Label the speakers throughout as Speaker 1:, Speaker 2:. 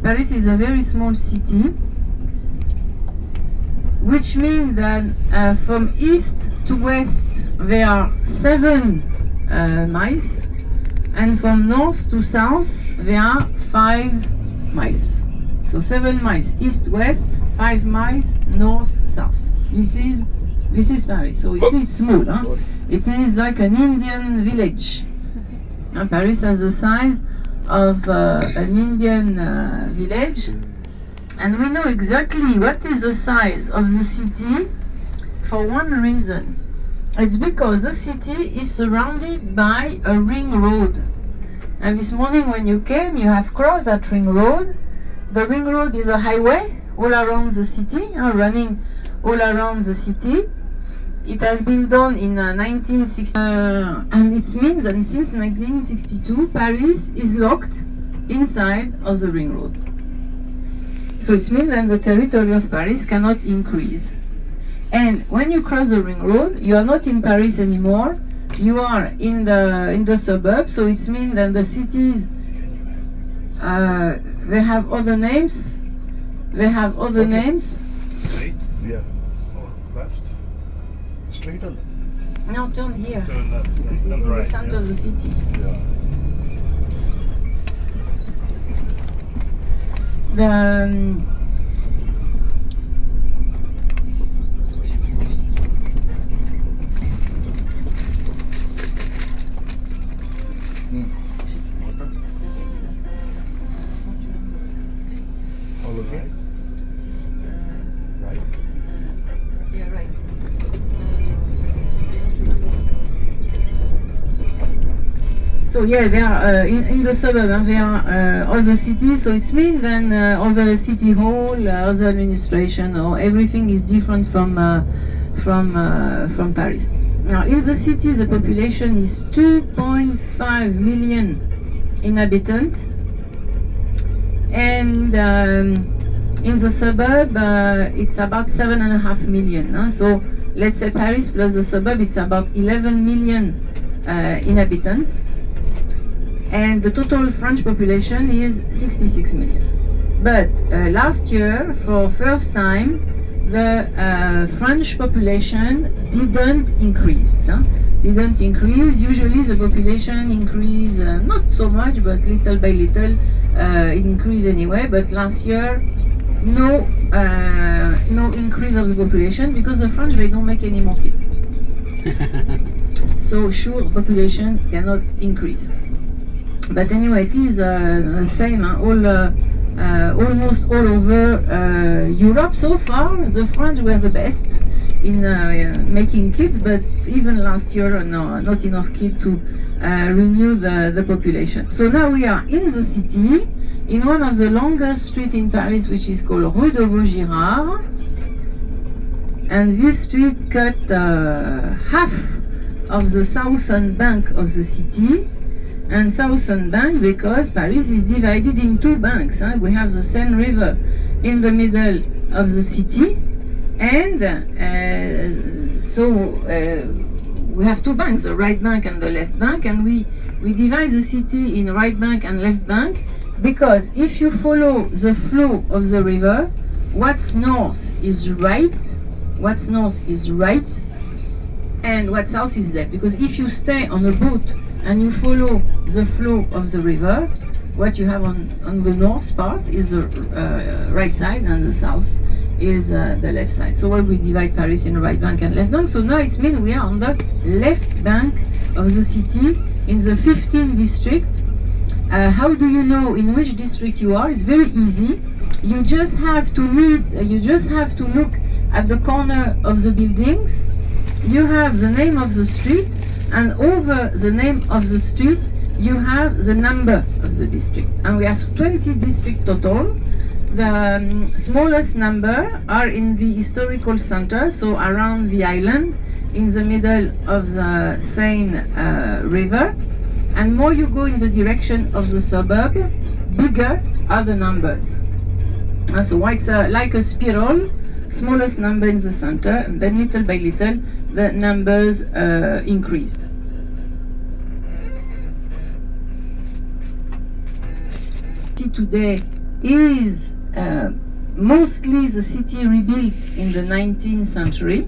Speaker 1: Paris is a very small city, which means that from east to west there are 7 miles, and from north to south there are 5 miles. So 7 miles east-west, 5 miles north-south. This is Paris. So you see, it's small. Huh? It is like an Indian village. Paris has the size of an Indian village, and we know exactly what is the size of the city for one reason. It's because the city is surrounded by a ring road. And this morning when you came, you have crossed that ring road. The ring road is a highway all around the city, running all around the city. It has been done in 1960, and it means that since 1962, Paris is locked inside of the ring road. So it means that the territory of Paris cannot increase. And when you cross the ring road, you are not in Paris anymore. You are in the suburbs. So it means that the cities they have other names. They have other names.
Speaker 2: Straight? Yeah. Or left? Straight or left?
Speaker 1: No, turn here.
Speaker 2: Turn left.
Speaker 1: This is in the center of the city.
Speaker 2: Yeah.
Speaker 1: The
Speaker 2: All okay? Right?
Speaker 1: Yeah, right. So yeah, they are in the suburb. There are other cities. So it means then other city hall, other administration, or everything is different from Paris. Now in the city, the population is 2.5 million inhabitants, and in the suburb it's about 7.5 million. So let's say Paris plus the suburb, it's about 11 million inhabitants, and the total French population is 66 million. But last year, for first time, the French population didn't increase. Didn't increase. Usually the population increase not so much, but little by little it increase anyway. But last year, no increase of the population, because the French, they don't make any more kids. So sure, population cannot increase. But anyway, it is the same almost all over Europe. So far, the French were the best in making kids, but even last year, no, not enough kids to renew the population. So now we are in the city, in one of the longest streets in Paris, which is called Rue de Vaugirard. And this street cut half of the southern bank of the city. And southern bank because Paris is divided in 2 banks. We have the Seine River in the middle of the city, and so we have 2 banks, the right bank and the left bank, and we divide the city in right bank and left bank, because if you follow the flow of the river, what's north is right, and what's south is left. Because if you stay on a boat and you follow the flow of the river, what you have on the north part is the right side, and the south is the left side. So we divide Paris in right bank and left bank. So now it means we are on the left bank of the city in the 15th district. How do you know in which district you are? It's very easy. You just have to look at the corner of the buildings. You have the name of the street, and over the name of the street you have the number of the district. And we have 20 districts total. The smallest number are in the historical center, so around the island, in the middle of the Seine River. And more you go in the direction of the suburb, bigger are the numbers. So it's like a spiral, smallest number in the center, and then little by little the numbers increased. Today is mostly the city rebuilt in the 19th century,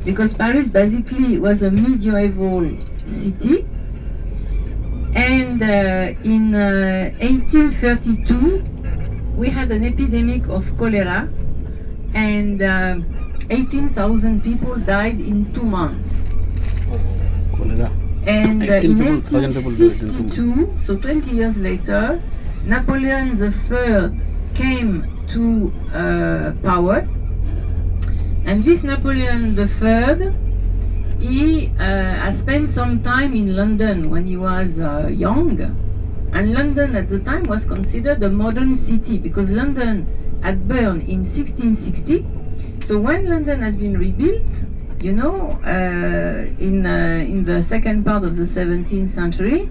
Speaker 1: because Paris basically was a medieval city. And in 1832 we had an epidemic of cholera, and 18,000 people died in 2 months.
Speaker 2: Cholera.
Speaker 1: And in
Speaker 2: 1852,
Speaker 1: 1852, so 20 years later, Napoleon III came to power. And this Napoleon III, he has spent some time in London when he was young. And London at the time was considered a modern city, because London had burned in 1660. So when London has been rebuilt, you know, in the second part of the 17th century,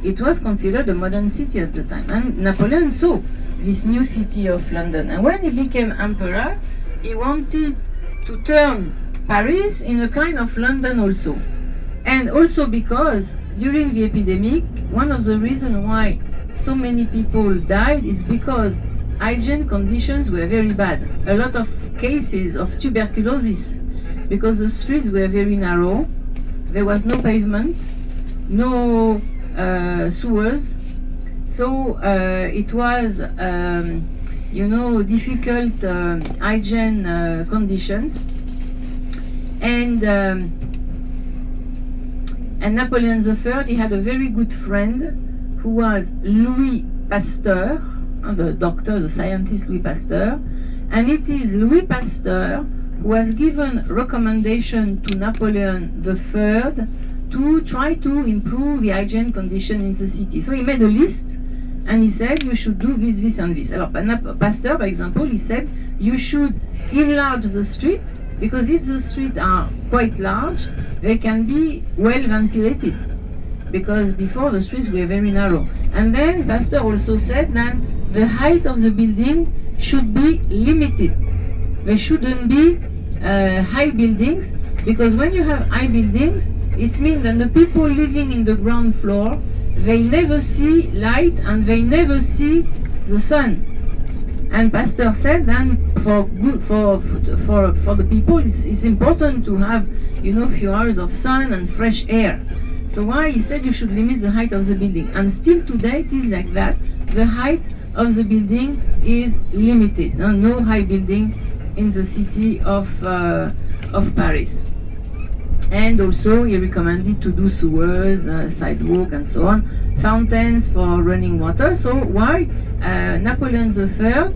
Speaker 1: it was considered a modern city at the time. And Napoleon saw this new city of London. And when he became emperor, he wanted to turn Paris in a kind of London also. And also because during the epidemic, one of the reasons why so many people died is because hygiene conditions were very bad. A lot of cases of tuberculosis, because the streets were very narrow, there was no pavement, no sewers, so it was you know, difficult hygiene conditions. And Napoleon III, he had a very good friend who was Louis Pasteur, the doctor, the scientist Louis Pasteur. And it is Louis Pasteur who has given recommendation to Napoleon III to try to improve the hygiene condition in the city. So he made a list and he said, you should do this, this and this. Alors, Pasteur, for example, he said, you should enlarge the street, because if the streets are quite large, they can be well ventilated, because before the streets were very narrow. And then Pasteur also said that the height of the building should be limited. There shouldn't be high buildings, because when you have high buildings, it means that the people living in the ground floor, they never see light and they never see the sun. And Pasteur said that for the people, it's important to have, you know, few hours of sun and fresh air. So why he said you should limit the height of the building. And still today it is like that. The height of the building is limited. No high building in the city of Paris. And also he recommended to do sewers, sidewalk and so on, fountains for running water. So why Napoleon III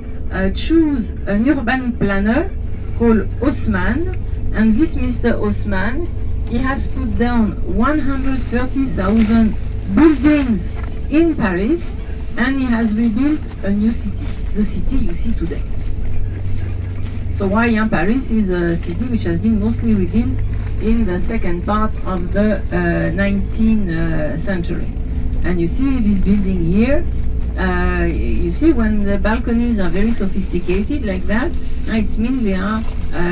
Speaker 1: chose an urban planner called Haussmann, and this Mr. Haussmann, he has put down 130,000 buildings in Paris, and he has rebuilt a new city, the city you see today. So why Paris is a city which has been mostly rebuilt in the second part of the 19th century. And you see this building here, you see when the balconies are very sophisticated like that, it means they are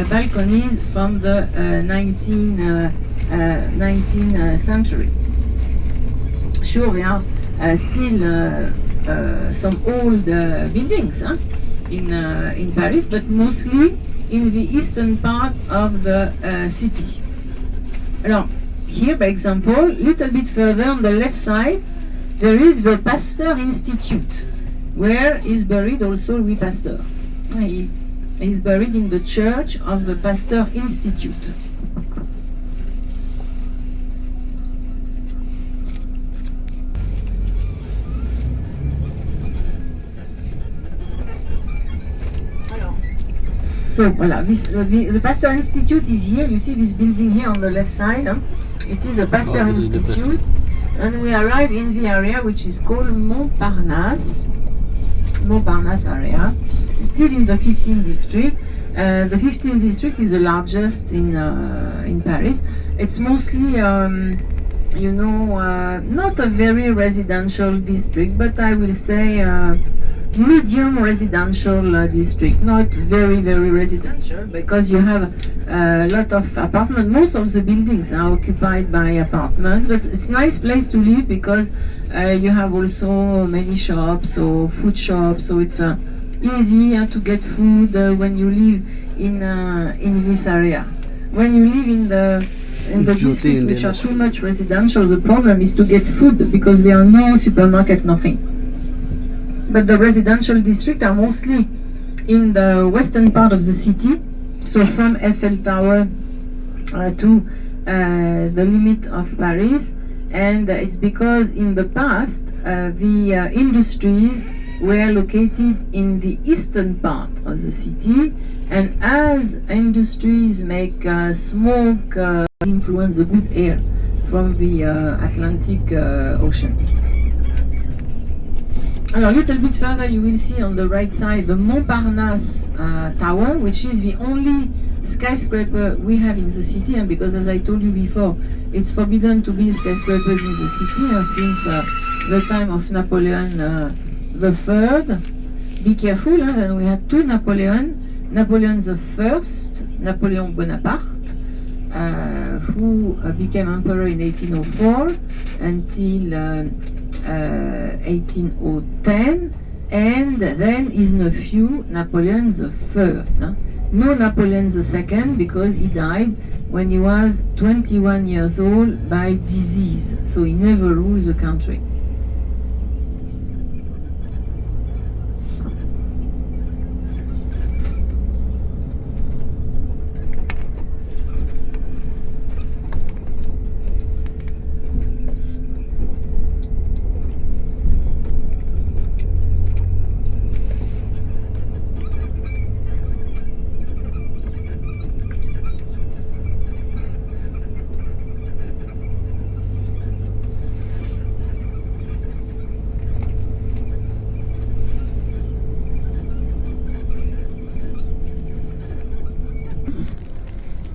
Speaker 1: balconies from the 19th century. Sure, there are still some old buildings in Paris, but mostly in the eastern part of the city. Alors, here, by example, a little bit further on the left side, there is the Pasteur Institute, where is buried also Louis Pasteur. He is buried in the church of the Pasteur Institute. So, voilà, the Pasteur Institute is here. You see this building here on the left side. It is a Pasteur Institute. And we arrive in the area which is called Montparnasse area, still in the 15th district. The 15th district is the largest in Paris. It's mostly, you know, not a very residential district, but I will say medium residential district, not very residential, because you have a lot of apartments. Most of the buildings are occupied by apartments, but it's a nice place to live because you have also many shops or food shops, so it's a easy to get food when you live in this area. When you live in the district which are too much residential, the problem is to get food because there are no supermarket, nothing. But the residential district are mostly in the western part of the city, so from Eiffel Tower to the limit of Paris, and it's because in the past the industries were located in the eastern part of the city, and as industries make smoke influence the good air from the Atlantic Ocean. Alors, a little bit further you will see on the right side the Montparnasse Tower, which is the only skyscraper we have in the city, and because as I told you before, it's forbidden to build skyscrapers in the city since the time of Napoleon the Third. Be careful, and we had two Napoleon the First, Napoleon Bonaparte, who became emperor in 1804 until 1810, and then his nephew Napoleon the Third. No Napoleon II, because he died when he was 21 years old by disease, so he never ruled the country.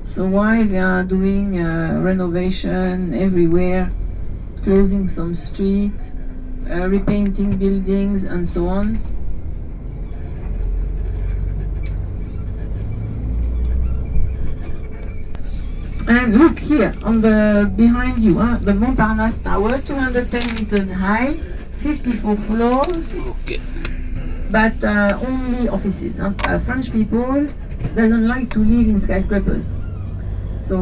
Speaker 1: So why they are doing renovation everywhere, closing some streets, repainting buildings and so on. And look here, on the behind you, the Montparnasse Tower, 210 meters high, 54 floors, but only offices. French people doesn't like to live in skyscrapers. So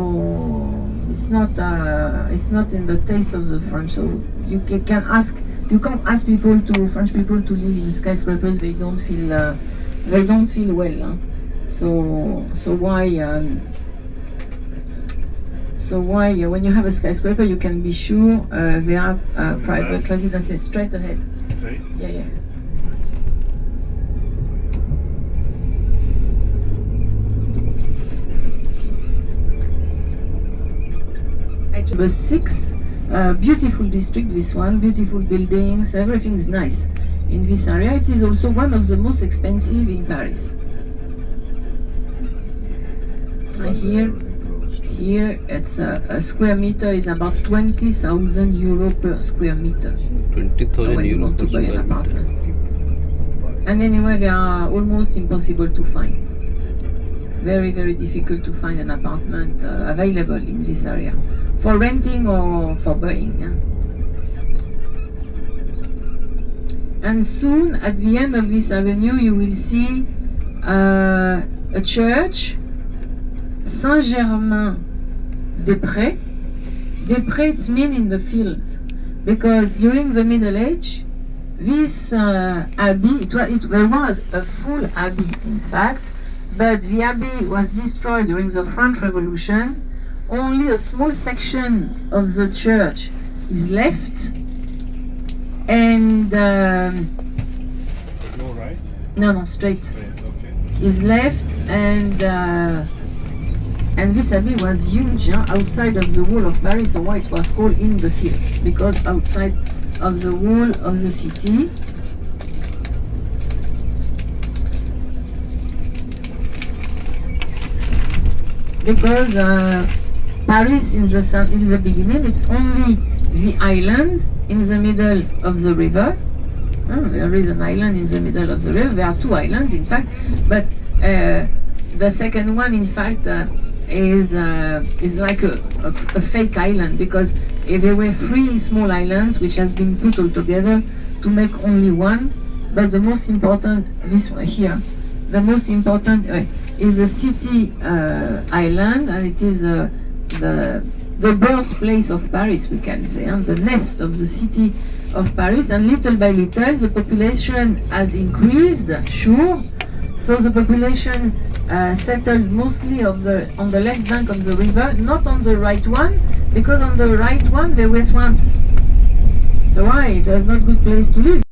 Speaker 1: it's not in the taste of the French. So you can't ask French people to live in skyscrapers. They don't feel well. So why when you have a skyscraper you can be sure there are private residences straight ahead. Yeah. Number 6, beautiful district, this one, beautiful buildings, everything is nice in this area. It is also one of the most expensive in Paris. Here it's a square meter is about 20,000 euro per square meter.
Speaker 2: 20,000 euro per square meter.
Speaker 1: And anyway, they are almost impossible to find. Very, very difficult to find an apartment available in this area, for renting or for buying. And soon, at the end of this avenue, you will see a church, Saint-Germain-des-Prés. Des Prés, it's mean in the fields, because during the Middle Age, this abbey, there was a full abbey, in fact, but the abbey was destroyed during the French Revolution. Only a small section of the church is left, and
Speaker 3: no, right?
Speaker 1: No, straight.
Speaker 3: Okay.
Speaker 1: Is left, and this abbey was huge, outside of the wall of Paris. So why it was called in the fields, because outside of the wall of the city. Because Paris in the beginning, it's only the island in the middle of the river. There is an island in the middle of the river. There are two islands, in fact, but the second one, in fact, is like a fake island, because there were 3 small islands which has been put all together to make only one, but the most important, this one here, the most important is the city island, and it is the birthplace of Paris, we can say, the nest of the city of Paris. And little by little, the population has increased, sure. So the population settled mostly on the left bank of the river, not on the right one, because on the right one there were swamps. So why? It was not a good place to live.